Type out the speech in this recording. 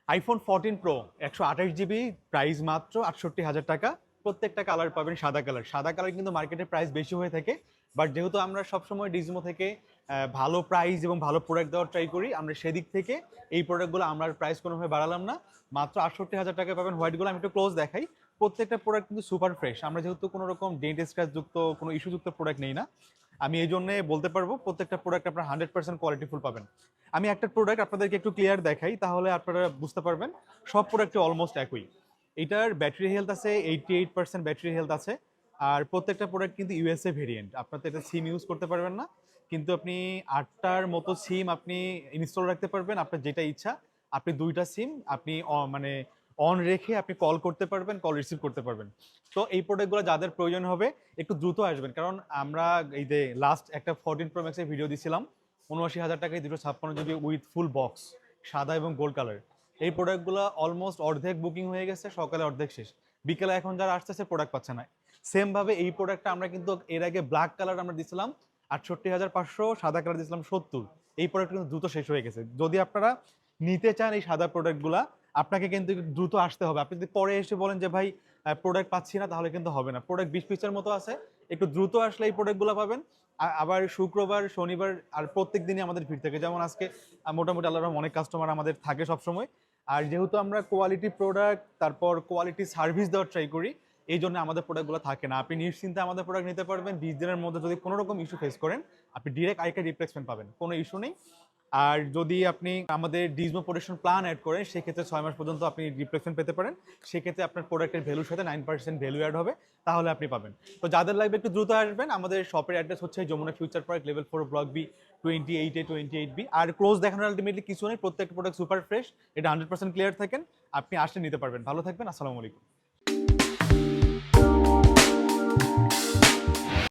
IPhone 14 pro 128 GB, price মাত্র 68,000 টাকা। প্রত্যেকটা কালার পাবেন সাদা কালার। সাদা কালার কিন্তু মার্কেটে প্রাইস বেশি হয়ে থাকে, বাট যেহেতু আমরা সবসময় ডিজমো থেকে ভালো প্রাইস এবং ভালো প্রোডাক্ট দেওয়ার ট্রাই করি, আমরা সেদিক থেকে এই প্রোডাক্টগুলো আমরা প্রাইস কোনোভাবে বাড়ালাম না। মাত্র 68,000 টাকায় পাবেন হোয়াইটগুলো। আমি একটু ক্লোজ দেখাই। প্রত্যেকটা প্রোডাক্ট কিন্তু সুপার ফ্রেশ। আমরা যেহেতু কোনো রকম ডেন্ট স্ক্র্যাচ যুক্ত কোনো ইস্যুযুক্ত প্রোডাক্ট নেই না, আমি এই জন্যে বলতে পারবো প্রত্যেকটা প্রোডাক্ট আপনার 100% কোয়ালিটিফুল পাবেন। আমি একটা প্রোডাক্ট আপনাদেরকে একটু ক্লিয়ার দেখাই, তাহলে আপনারা বুঝতে পারবেন। সব প্রোডাক্টে অলমোস্ট একই। এটার ব্যাটারি হেলথ আছে 88% ব্যাটারি হেলথ আছে। আর প্রত্যেকটা প্রোডাক্ট কিন্তু ইউএসএ ভেরিয়েন্ট। আপনার তো এটা সিম ইউজ করতে পারবেন না, কিন্তু আপনি 8টার মতো সিম আপনি ইনস্টল রাখতে পারবেন। আপনার যেটা ইচ্ছা, আপনি 2টা সিম আপনি মানে অন রেখে আপনি কল করতে পারবেন, কল রিসিভ করতে পারবেন। তো এই প্রোডাক্টগুলো যাদের প্রয়োজন হবে একটু দ্রুত আসবেন, কারণ আমরা এই যে লাস্ট একটা 14 প্রো ম্যাক্সের ভিডিও দিছিলাম 79,000 টাকায় 256 জিবি উইথ ফুল বক্স, সাদা এবং গোল্ড কালার। এই প্রোডাক্টগুলো অলমোস্ট অর্ধেক বুকিং হয়ে গেছে, সকালে অর্ধেক শেষ, বিকেলে এখন যারা আসতেছে প্রোডাক্ট পাচ্ছে না। সেম ভাবে এই প্রোডাক্টটা আমরা কিন্তু এর আগে ব্ল্যাক কালার আমরা দিছিলাম 68,500, সাদা কালার দিয়েছিলাম 70। এই প্রোডাক্ট কিন্তু দ্রুত শেষ হয়ে গেছে। যদি আপনারা নিতে চান এই সাদা প্রোডাক্টগুলা, আপনাকে কিন্তু একটু দ্রুত আসতে হবে। আপনি যদি পরে এসে বলেন যে ভাই প্রোডাক্ট পাচ্ছি না, তাহলে কিন্তু হবে না। প্রোডাক্ট 20 পিসের মতো আছে, একটু দ্রুত আসলে এই প্রোডাক্টগুলো পাবেন। আবার শুক্রবার, শনিবার আর প্রত্যেক দিনই আমাদের ভিড় থাকে। যেমন আজকে মোটামুটি আল্লাহর রহমতে অনেক কাস্টমার আমাদের থাকে সবসময়। আর যেহেতু আমরা কোয়ালিটি প্রোডাক্ট, তারপর কোয়ালিটি সার্ভিস দেওয়ার ট্রাই করি, এই জন্য আমাদের প্রোডাক্টগুলো থাকে না। আপনি নিশ্চিন্তে আমাদের প্রোডাক্ট নিতে পারবেন। 20 দিনের মধ্যে যদি কোনো রকম ইস্যু ফেস করেন, আপনি ডিরেক্ট আইকা রিপ্লেসমেন্ট পাবেন, কোনো ইস্যু নেই। আর যদি আপনি আমাদের ডিজমো প্রোটেকশন প্ল্যান অ্যাড করেন, সেক্ষেত্রে 6 মাস পর্যন্ত আপনি রিপ্লেসমেন্ট পেতে পারেন। সেক্ষেত্রে আপনার প্রোডাক্টের ভ্যালুর সাথে 9% ভ্যালু অ্যাড হবে, তাহলে আপনি পাবেন। তো যাদের লাগবে একটু দ্রুত আসবেন। আমাদের শপের অ্যাড্রেস হচ্ছে Jamuna future park, level 4, block B, 28A 28B। আর ক্লোজ দেখানোর আলটিমেটলি কিছু নেই, প্রত্যেকটা প্রোডাক্ট সুপার ফ্রেশ। এটা 100% ক্লিয়ার থাকেন। আপনি আসলে নিতে পারবেন। ভালো থাকবেন। আসসালামু আলাইকুম।